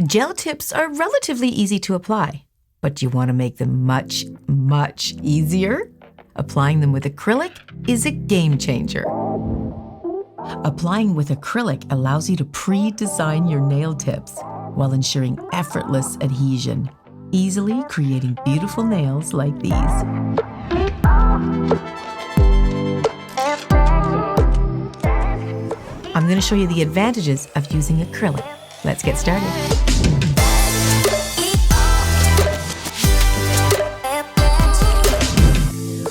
Gel tips are relatively easy to apply, but you want to make them much, much easier? Applying them with acrylic is a game changer. Applying with acrylic allows you to pre-design your nail tips while ensuring effortless adhesion, easily creating beautiful nails like these. I'm going to show you the advantages of using acrylic. Let's get started.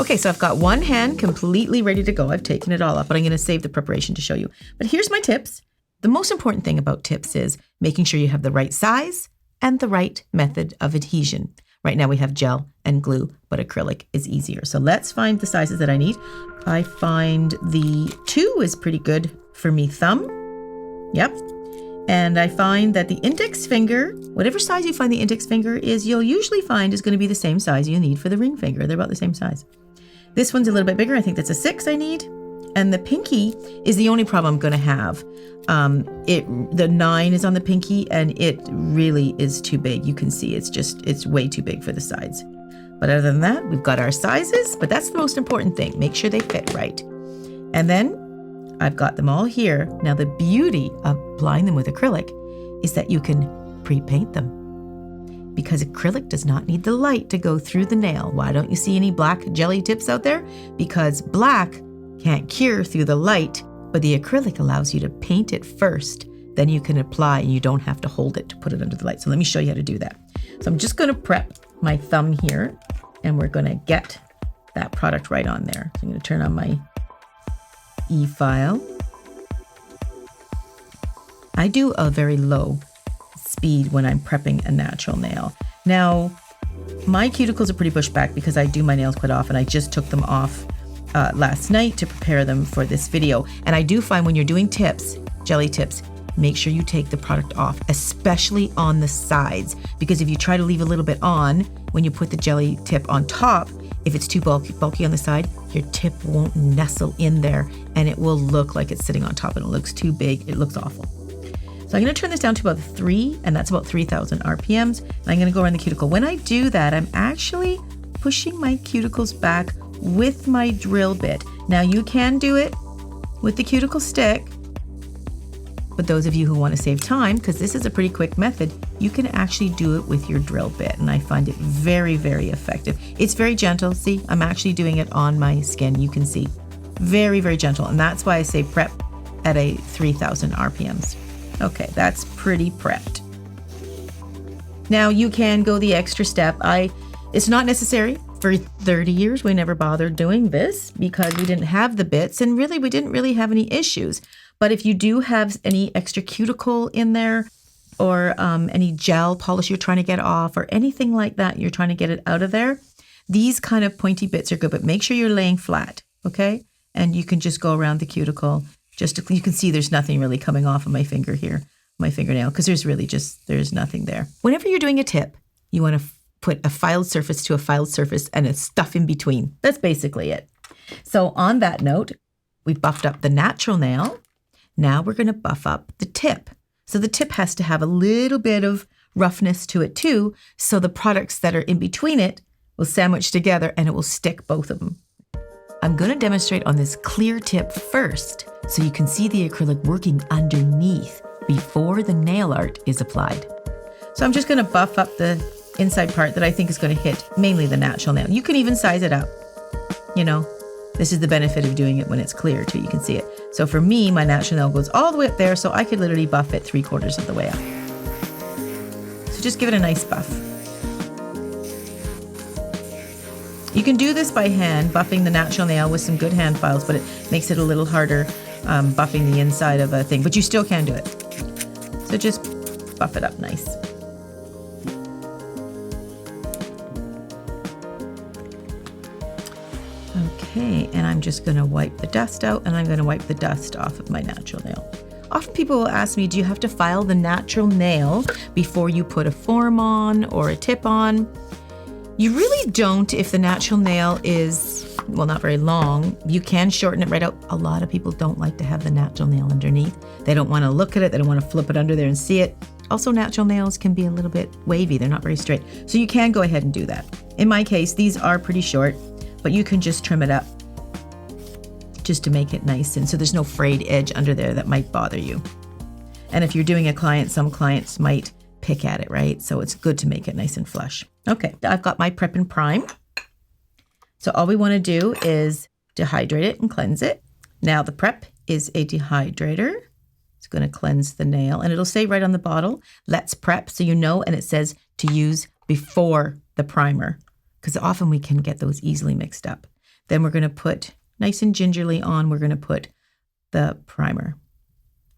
Okay, so I've got one hand completely ready to go. I've taken it all up, but I'm going to save the preparation to show you. But here's my tips. The most important thing about tips is making sure you have the right size and the right method of adhesion. Right now we have gel and glue, but acrylic is easier. So let's find the sizes that I need. I find the 2 is pretty good for me thumb. Yep. And I find that the index finger, whatever size you find the index finger is, you'll usually find is going to be the same size you need for the ring finger. They're about the same size. This one's a little bit bigger. I think that's a 6 I need. And the pinky is the only problem I'm going to have. The 9 is on the pinky and it really is too big. You can see it's way too big for the sides. But other than that, we've got our sizes, but that's the most important thing. Make sure they fit right. And then I've got them all here. Now the beauty of applying them with acrylic is that you can pre-paint them. Because acrylic does not need the light to go through the nail. Why don't you see any black jelly tips out there? Because black can't cure through the light, but the acrylic allows you to paint it first. Then you can apply and you don't have to hold it to put it under the light. So let me show you how to do that. So I'm just going to prep my thumb here and we're going to get that product right on there. So I'm going to turn on my e-file. I do a very low speed when I'm prepping a natural nail. Now, my cuticles are pretty pushed back because I do my nails quite often. I just took them off last night to prepare them for this video. And I do find when you're doing tips, jelly tips, make sure you take the product off, especially on the sides. Because if you try to leave a little bit on, when you put the jelly tip on top, if it's too bulky on the side, your tip won't nestle in there and it will look like it's sitting on top and it looks too big. It looks awful. So I'm going to turn this down to about 3, and that's about 3,000 RPMs. And I'm going to go around the cuticle. When I do that, I'm actually pushing my cuticles back with my drill bit. Now you can do it with the cuticle stick, but those of you who want to save time, because this is a pretty quick method, you can actually do it with your drill bit. And I find it very, very effective. It's very gentle. See, I'm actually doing it on my skin. You can see very, very gentle. And that's why I say prep at a 3,000 RPMs. Okay, that's pretty prepped. Now you can go the extra step. It's not necessary. For 30 years, we never bothered doing this because we didn't have the bits and really, we didn't really have any issues. But if you do have any extra cuticle in there or any gel polish you're trying to get off or anything like that, you're trying to get it out of there, these kind of pointy bits are good, but make sure you're laying flat, okay? And you can just go around the cuticle. You can see there's nothing really coming off of my finger here, my fingernail, because there's nothing there. Whenever you're doing a tip, you want to put a filed surface to a filed surface and a stuff in between. That's basically it. So on that note, we've buffed up the natural nail. Now we're going to buff up the tip. So the tip has to have a little bit of roughness to it too, so the products that are in between it will sandwich together and it will stick, both of them. I'm going to demonstrate on this clear tip first, so you can see the acrylic working underneath before the nail art is applied. So I'm just going to buff up the inside part that I think is going to hit mainly the natural nail. You can even size it up. You know, this is the benefit of doing it when it's clear too. You can see it. So for me, my natural nail goes all the way up there, so I could literally buff it 3/4 of the way up. So just give it a nice buff. You can do this by hand, buffing the natural nail with some good hand files, but it makes it a little harder buffing the inside of a thing, but you still can do it. So just buff it up nice. Okay, and I'm just going to wipe the dust out, and I'm going to wipe the dust off of my natural nail. Often people will ask me, do you have to file the natural nail before you put a form on or a tip on? You really don't if the natural nail is, well, not very long. You can shorten it right out. A lot of people don't like to have the natural nail underneath. They don't want to look at it. They don't want to flip it under there and see it. also natural nails can be a little bit wavy. They're not very straight. So you can go ahead and do that. In my case, these are pretty short, but you can just trim it up just to make it nice. And so there's no frayed edge under there that might bother you. And if you're doing a client, some clients might pick at it, right? So it's good to make it nice and flush. Okay, I've got my prep and prime. So all we want to do is dehydrate it and cleanse it. Now the prep is a dehydrator. It's going to cleanse the nail, and it'll say right on the bottle, let's prep, so you know, and it says to use before the primer, because often we can get those easily mixed up. Then we're going to put, nice and gingerly on, we're going to put the primer.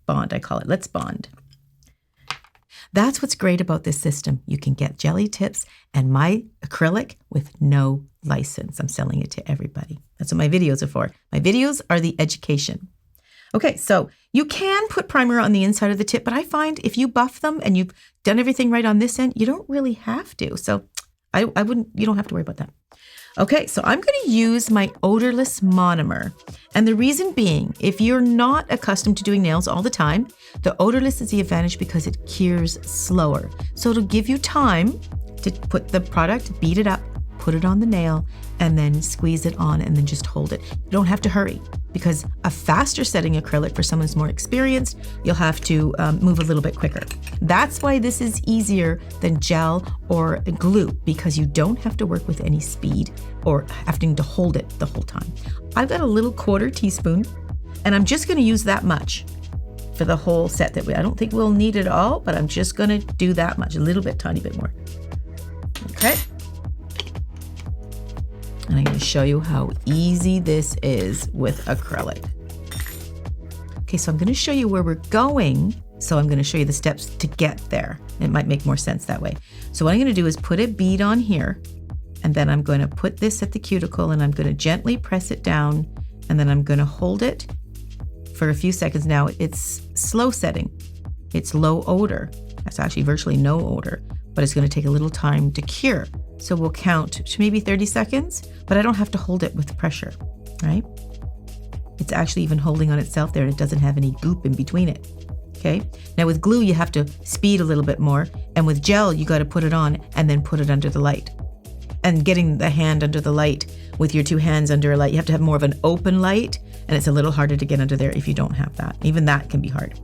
Bond, I call it. Let's bond. That's what's great about this system. You can get jelly tips and my acrylic with no license. I'm selling it to everybody. That's what my videos are for. My videos are the education. Okay, so you can put primer on the inside of the tip, but I find if you buff them and you've done everything right on this end, you don't really have to. So I wouldn't, you don't have to worry about that. Okay, so I'm going to use my odorless monomer. And the reason being, if you're not accustomed to doing nails all the time, the odorless is the advantage because it cures slower. So it'll give you time to put the product, beat it up, put it on the nail, and then squeeze it on and then just hold it. You don't have to hurry because a faster setting acrylic for someone who's more experienced, you'll have to move a little bit quicker. That's why this is easier than gel or glue, because you don't have to work with any speed or having to hold it the whole time. I've got a little 1/4 teaspoon and I'm just gonna use that much for the whole set that I don't think we'll need it all, but I'm just gonna do that much, a little bit, tiny bit more. Okay. And I'm going to show you how easy this is with acrylic. Okay, so I'm going to show you where we're going. So I'm going to show you the steps to get there. It might make more sense that way. So what I'm going to do is put a bead on here, and then I'm going to put this at the cuticle, and I'm going to gently press it down, and then I'm going to hold it for a few seconds. Now it's slow setting. It's low odor. That's actually virtually no odor, but it's going to take a little time to cure. So we'll count to maybe 30 seconds, but I don't have to hold it with pressure, right? It's actually even holding on itself there and it doesn't have any goop in between it, okay? Now with glue, you have to speed a little bit more. And with gel, you got to put it on and then put it under the light. And getting the hand under the light with your two hands under a light, you have to have more of an open light, and it's a little harder to get under there if you don't have that. Even that can be hard.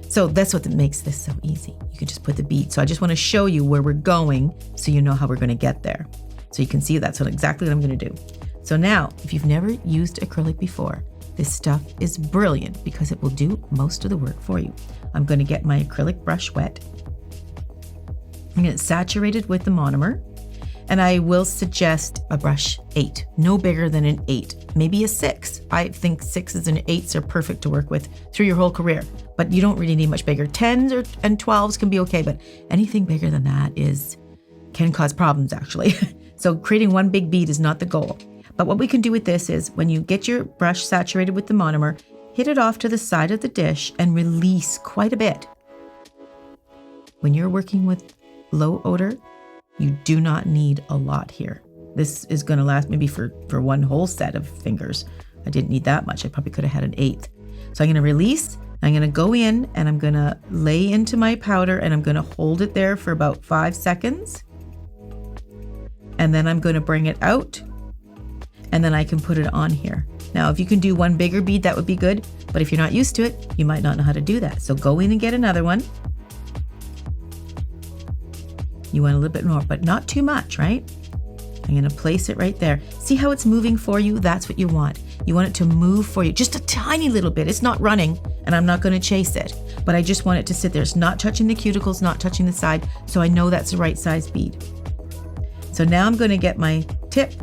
So that's what makes this so easy. You can just put the bead. So I just want to show you where we're going so you know how we're going to get there. So you can see that's exactly what I'm going to do. So now, if you've never used acrylic before, this stuff is brilliant because it will do most of the work for you. I'm going to get my acrylic brush wet. I'm going to saturate it with the monomer. And I will suggest a brush 8, no bigger than an 8, maybe a 6. I think 6s and 8s are perfect to work with through your whole career, but you don't really need much bigger. 10s and 12s can be okay, but anything bigger than that can cause problems actually. So creating one big bead is not the goal. But what we can do with this is when you get your brush saturated with the monomer, hit it off to the side of the dish and release quite a bit. When you're working with low odor, you do not need a lot here. This is going to last maybe for one whole set of fingers. I didn't need that much. I probably could have had an 1/8. So I'm going to release. I'm going to go in and I'm going to lay into my powder and I'm going to hold it there for about 5 seconds. And then I'm going to bring it out and then I can put it on here. Now, if you can do one bigger bead, that would be good. But if you're not used to it, you might not know how to do that. So go in and get another one. You want a little bit more, but not too much, right? I'm going to place it right there. See how it's moving for you? That's what you want. You want it to move for you just a tiny little bit. It's not running and I'm not going to chase it, but I just want it to sit there. It's not touching the cuticles, not touching the side. So I know that's the right size bead. So now I'm going to get my tip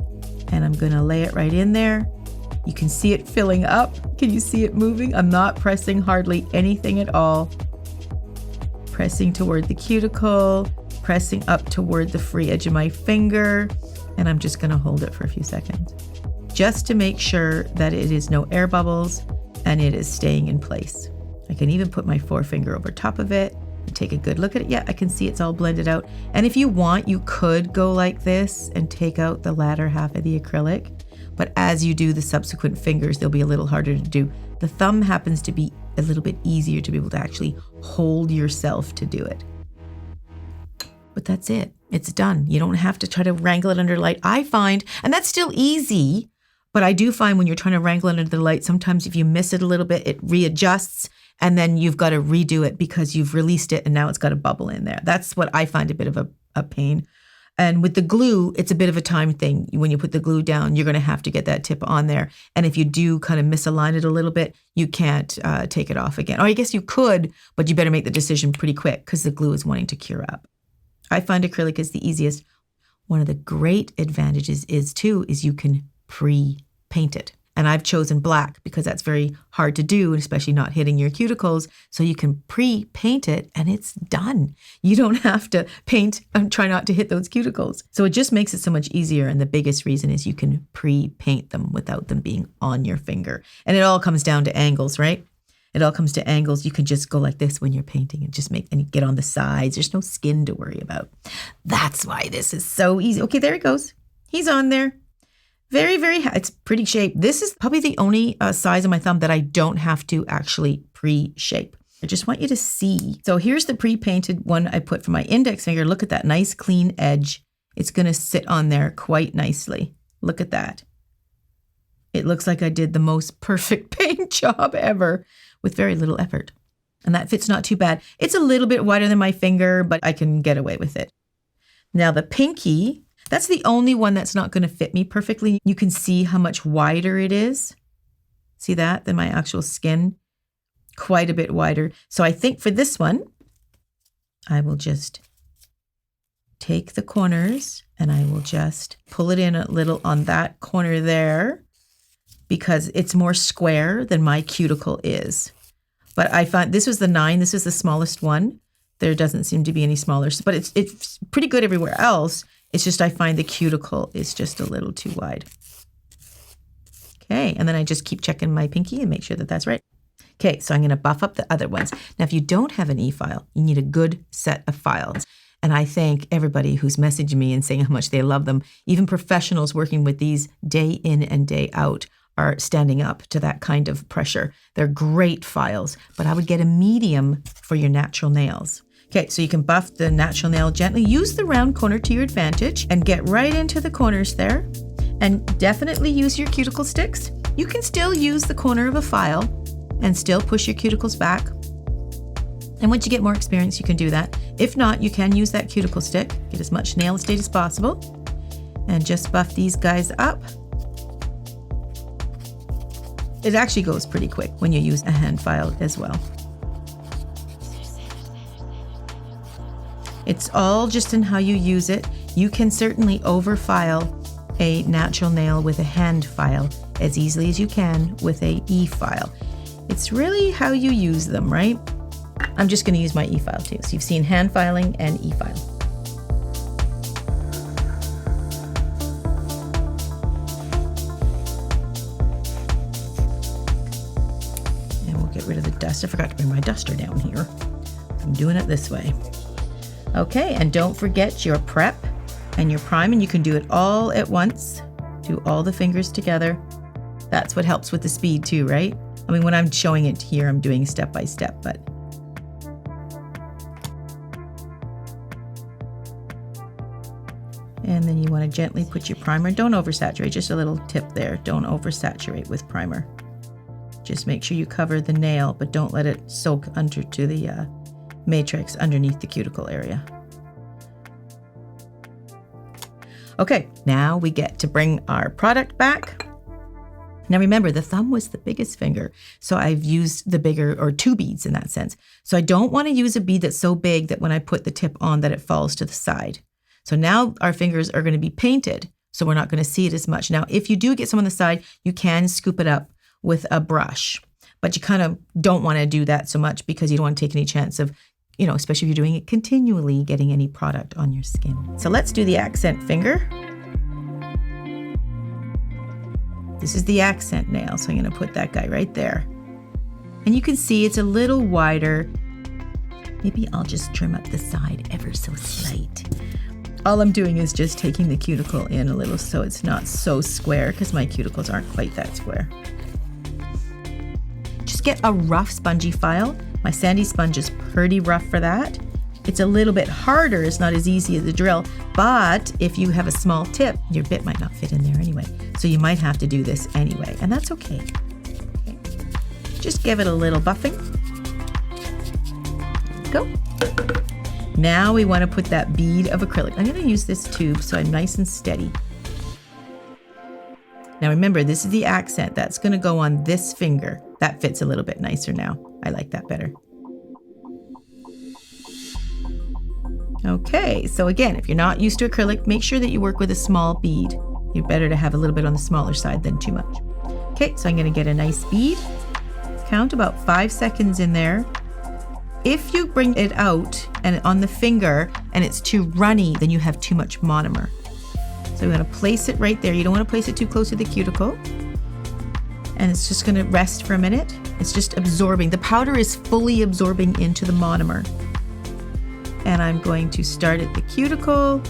and I'm going to lay it right in there. You can see it filling up. Can you see it moving? I'm not pressing hardly anything at all. Pressing toward the cuticle, pressing up toward the free edge of my finger, and I'm just going to hold it for a few seconds just to make sure that it is no air bubbles and it is staying in place. I can even put my forefinger over top of it and take a good look at it. Yeah, I can see it's all blended out. And if you want, you could go like this and take out the latter half of the acrylic, but as you do the subsequent fingers, they'll be a little harder to do. The thumb happens to be a little bit easier to be able to actually hold yourself to do it. But that's it. It's done. You don't have to try to wrangle it under light. I find, and that's still easy, but I do find when you're trying to wrangle it under the light, sometimes if you miss it a little bit, it readjusts and then you've got to redo it because you've released it and now it's got a bubble in there. That's what I find a bit of a pain. And with the glue, it's a bit of a time thing. When you put the glue down, you're going to have to get that tip on there. And if you do kind of misalign it a little bit, you can't take it off again. Or I guess you could, but you better make the decision pretty quick because the glue is wanting to cure up. I find acrylic is the easiest. One of the great advantages is you can pre-paint it. And I've chosen black because that's very hard to do, especially not hitting your cuticles. So you can pre-paint it and it's done. You don't have to paint and try not to hit those cuticles. So it just makes it so much easier. And the biggest reason is you can pre-paint them without them being on your finger. And it all comes down to angles, right? It all comes to angles. You can just go like this when you're painting and just and get on the sides. There's no skin to worry about. That's why this is so easy. Okay, there he goes. He's on there. Very, it's pretty shaped. This is probably the only size of my thumb that I don't have to actually pre-shape. I just want you to see. So here's the pre-painted one I put for my index finger. Look at that nice clean edge. It's going to sit on there quite nicely. Look at that. It looks like I did the most perfect paint job ever with very little effort. And that fits not too bad. It's a little bit wider than my finger, but I can get away with it. Now the pinky, that's the only one that's not going to fit me perfectly. You can see how much wider it is. See that? Than my actual skin. Quite a bit wider. So I think for this one, I will just take the corners and I will just pull it in a little on that corner there because it's more square than my cuticle is. But I found this was the 9. This is the smallest one. There doesn't seem to be any smaller, but it's pretty good everywhere else. It's just I find the cuticle is just a little too wide. Okay, and then I just keep checking my pinky and make sure that that's right. Okay, so I'm going to buff up the other ones. Now, if you don't have an e-file, you need a good set of files. And I thank everybody who's messaging me and saying how much they love them. Even professionals working with these day in and day out are standing up to that kind of pressure. They're great files, but I would get a medium for your natural nails. Okay, so you can buff the natural nail gently. Use the round corner to your advantage and get right into the corners there. And definitely use your cuticle sticks. You can still use the corner of a file and still push your cuticles back. And once you get more experience, you can do that. If not, you can use that cuticle stick. Get as much nail estate as possible. And just buff these guys up. It actually goes pretty quick when you use a hand file as well. It's all just in how you use it. You can certainly overfile a natural nail with a hand file as easily as you can with a e-file. It's really how you use them, right? I'm just going to use my e-file too. So you've seen hand filing and e-file. And we'll get rid of the dust. I forgot to bring my duster down here. I'm doing it this way. Okay, and don't forget your prep and your prime, and you can do it all at once. Do all the fingers together. That's what helps with the speed too, right? I mean, when I'm showing it here, I'm doing step by step, but and then you want to gently put your primer. Don't oversaturate, just a little tip there. Don't oversaturate with primer. Just make sure you cover the nail, but don't let it soak under to the matrix underneath the cuticle area. Okay, now we get to bring our product back. Now remember, the thumb was the biggest finger, so I've used the bigger, or 2 beads in that sense. So I don't want to use a bead that's so big that when I put the tip on that it falls to the side. So now our fingers are going to be painted, so we're not going to see it as much. Now, if you do get some on the side, you can scoop it up with a brush, but you kind of don't want to do that so much because you don't want to take any chance of, you know, especially if you're doing it continually, getting any product on your skin. So let's do the accent finger. This is the accent nail, so I'm going to put that guy right there. And you can see it's a little wider. Maybe I'll just trim up the side ever so slight. All I'm doing is just taking the cuticle in a little so it's not so square, because my cuticles aren't quite that square. Just just get a rough spongy file. My sandy sponge is pretty rough for that. It's a little bit harder. It's not as easy as the drill, but if you have a small tip, your bit might not fit in there anyway. So you might have to do this anyway, and that's okay. Just give it a little buffing. Go. Now we want to put that bead of acrylic. I'm going to use this tube so I'm nice and steady. Now remember, this is the accent. That's going to go on this finger. That fits a little bit nicer now. I like that better. Okay, so again, if you're not used to acrylic, make sure that you work with a small bead. You're better to have a little bit on the smaller side than too much. Okay, so I'm going to get a nice bead. Count about 5 seconds in there. If you bring it out and on the finger and it's too runny, then you have too much monomer. So we're going to place it right there. You don't want to place it too close to the cuticle. And it's just going to rest for a minute. It's just absorbing. The powder is fully absorbing into the monomer. And I'm going to start at the cuticle,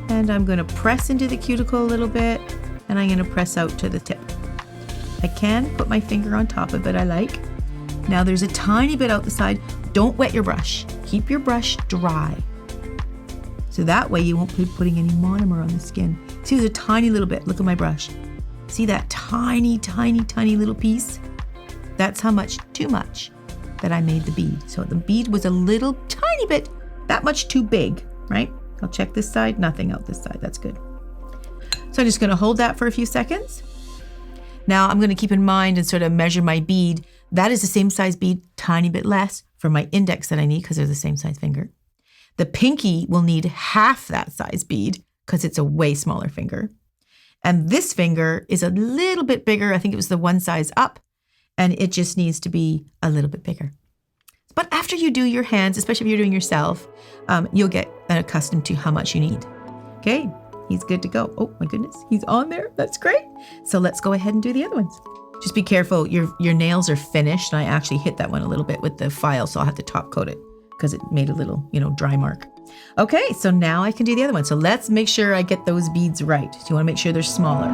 and I'm going to press into the cuticle a little bit, and I'm going to press out to the tip. I can put my finger on top of it, I like. Now there's a tiny bit out the side. Don't wet your brush. Keep your brush dry. So that way you won't be putting any monomer on the skin. See, there's a tiny little bit. Look at my brush. See that tiny, tiny, tiny little piece? That's how much, too much, that I made the bead. So the bead was a little tiny bit, that much too big, right? I'll check this side, nothing out this side. That's good. So I'm just going to hold that for a few seconds. Now I'm going to keep in mind and sort of measure my bead. That is the same size bead, tiny bit less for my index that I need because they're the same size finger. The pinky will need half that size bead because it's a way smaller finger. And this finger is a little bit bigger. I think it was the one size up, and it just needs to be a little bit bigger. But after you do your hands, especially if you're doing yourself, you'll get accustomed to how much you need. Okay, he's good to go. Oh my goodness, he's on there. That's great. So let's go ahead and do the other ones. Just be careful. Your nails are finished. And I actually hit that one a little bit with the file, so I'll have to top coat it because it made a little, dry mark. Okay, so now I can do the other one. So let's make sure I get those beads right. So you want to make sure they're smaller.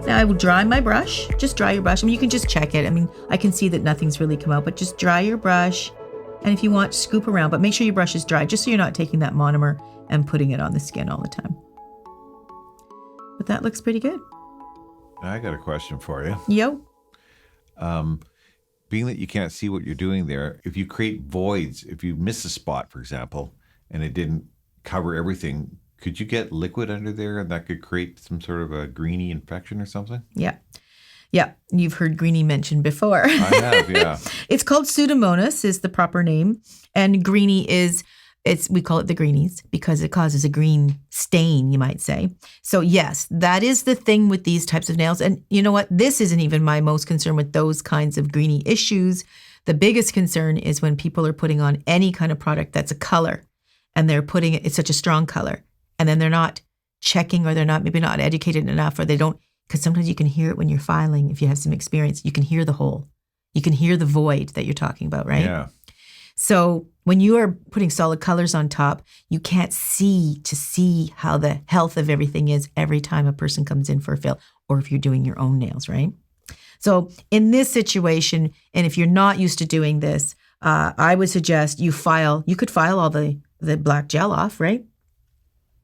I will dry my brush. Just dry your brush. I mean, you can just check it. I mean, I can see that nothing's really come out, but just dry your brush. And if you want, scoop around, but make sure your brush is dry, just so you're not taking that monomer and putting it on the skin all the time. But that looks pretty good. I got a question for you. Yo. Being that you can't see what you're doing there, if you create voids, if you miss a spot, for example, and it didn't cover everything, could you get liquid under there and that could create some sort of a greeny infection or something? Yeah. Yeah. You've heard greeny mentioned before. I have, yeah. It's called Pseudomonas is the proper name. And greeny we call it the greenies because it causes a green stain, you might say. So yes, that is the thing with these types of nails. And you know what? This isn't even my most concern with those kinds of greeny issues. The biggest concern is when people are putting on any kind of product that's a color and they're putting it's such a strong color. And then they're not checking or they're maybe not educated enough or they don't, because sometimes you can hear it when you're filing. If you have some experience, you can hear the hole. You can hear the void that you're talking about, right? Yeah. So when you are putting solid colors on top, you can't see how the health of everything is every time a person comes in for a fill or if you're doing your own nails, right? So in this situation, and if you're not used to doing this, I would suggest you could file all the black gel off, right?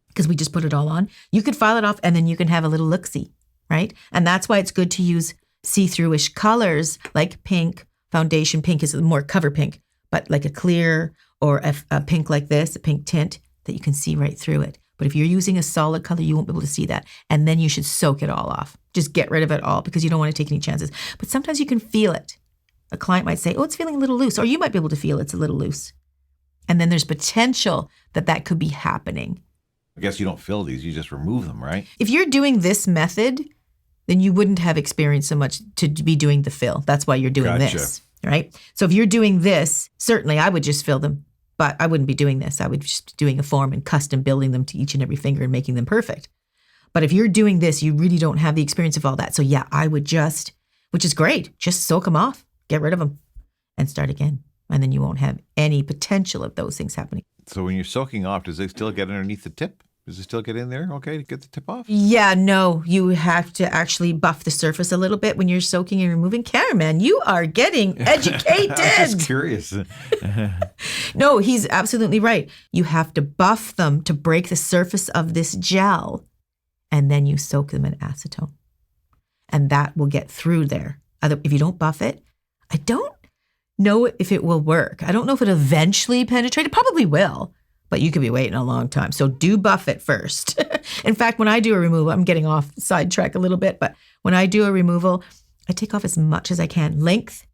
Because we just put it all on. You could file it off and then you can have a little look-see, right? And that's why it's good to use see-through-ish colors like pink. Foundation pink is more cover pink, but like a clear or a pink like this, a pink tint that you can see right through it. But if you're using a solid color, you won't be able to see that. And then you should soak it all off. Just get rid of it all because you don't want to take any chances. But sometimes you can feel it. A client might say, oh, it's feeling a little loose. Or you might be able to feel it's a little loose. And then there's potential that could be happening. I guess you don't fill these, you just remove them, right? If you're doing this method, then you wouldn't have experienced so much to be doing the fill. That's why you're doing this, right? So if you're doing this, certainly I would just fill them, but I wouldn't be doing this. I would just be doing a form and custom building them to each and every finger and making them perfect. But if you're doing this, you really don't have the experience of all that. So yeah, I would just, which is great, just soak them off, get rid of them, and start again. And then you won't have any potential of those things happening. So when you're soaking off, does it still get underneath the tip? Does it still get in there? Okay, to get the tip off? Yeah, no, you have to actually buff the surface a little bit when you're soaking and removing. Cameraman, you are getting educated. I'm just curious. No, he's absolutely right. You have to buff them to break the surface of this gel, and then you soak them in acetone. And that will get through there. If you don't buff it, I don't know if it will work. I don't know if it eventually penetrate. It probably will. But you could be waiting a long time. So do buff it first. In fact, when I do a removal, I'm getting off sidetrack a little bit, but when I do a removal, I take off as much as I can, length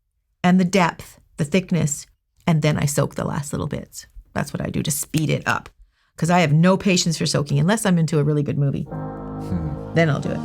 and the depth, the thickness, and then I soak the last little bits. That's what I do to speed it up. Because I have no patience for soaking unless I'm into a really good movie. Then I'll do it.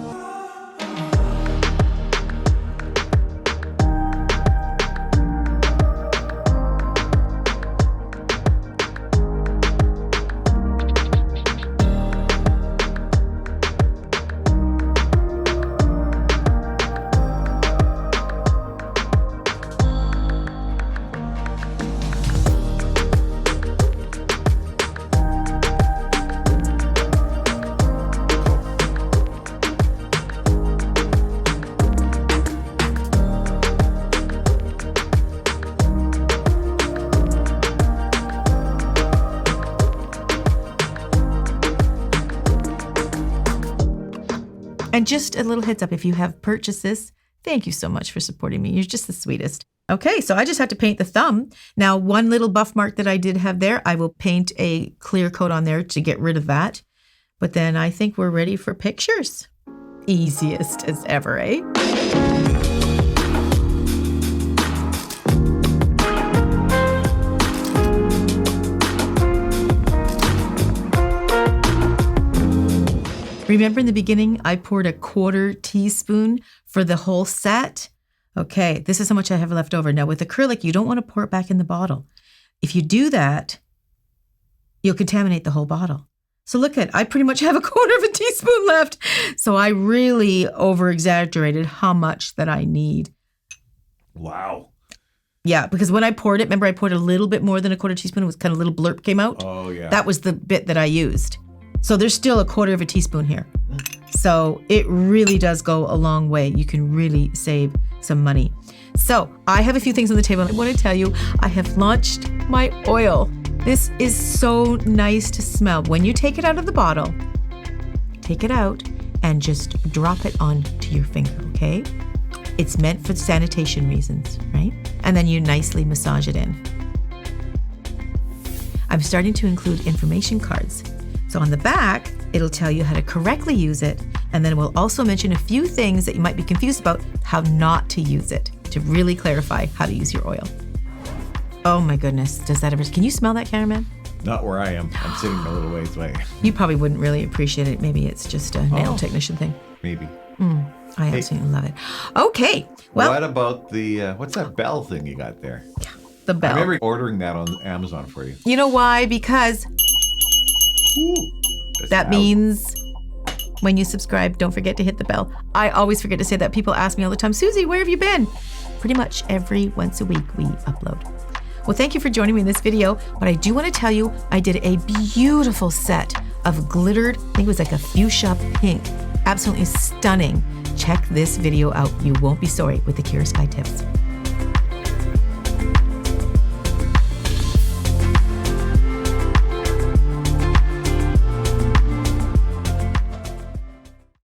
And just a little heads up, if you have purchased this, thank you so much for supporting me. You're just the sweetest. Okay, so I just had to paint the thumb. Now, one little buff mark that I did have there, I will paint a clear coat on there to get rid of that. But then I think we're ready for pictures. Easiest as ever, eh? Remember in the beginning, I poured a 1/4 teaspoon for the whole set? Okay, this is how much I have left over. Now with acrylic, you don't want to pour it back in the bottle. If you do that, you'll contaminate the whole bottle. So look I pretty much have a 1/4 teaspoon left. So I really over-exaggerated how much that I need. Wow. Yeah, because when I poured it, remember I poured a little bit more than a 1/4 teaspoon. It was kind of a little blurb came out. Oh, yeah. That was the bit that I used. So there's still a 1/4 teaspoon here. So it really does go a long way. You can really save some money. So I have a few things on the table. I want to tell you, I have launched my oil. This is so nice to smell. When you take it out of the bottle, take it out and just drop it onto your finger, okay? It's meant for sanitation reasons, right? And then you nicely massage it in. I'm starting to include information cards. So on the back, it'll tell you how to correctly use it, and then we'll also mention a few things that you might be confused about, how not to use it, to really clarify how to use your oil. Oh my goodness, does that ever, can you smell that, cameraman? Not where I am. I'm sitting a little ways away. You probably wouldn't really appreciate it. Maybe it's just a nail technician thing. Maybe. I absolutely love it. Okay, well. What about the, what's that bell thing you got there? The bell. I remember ordering that on Amazon for you. You know why? Because that means when you subscribe, don't forget to hit the bell. I always forget to say that. People ask me all the time, Suzie, where have you been? Pretty much every once a week we upload. Well, thank you for joining me in this video, but I do want to tell you I did a beautiful set of glittered, I think it was like a fuchsia pink, absolutely stunning. Check this video out. You won't be sorry with the Kiara Sky tips.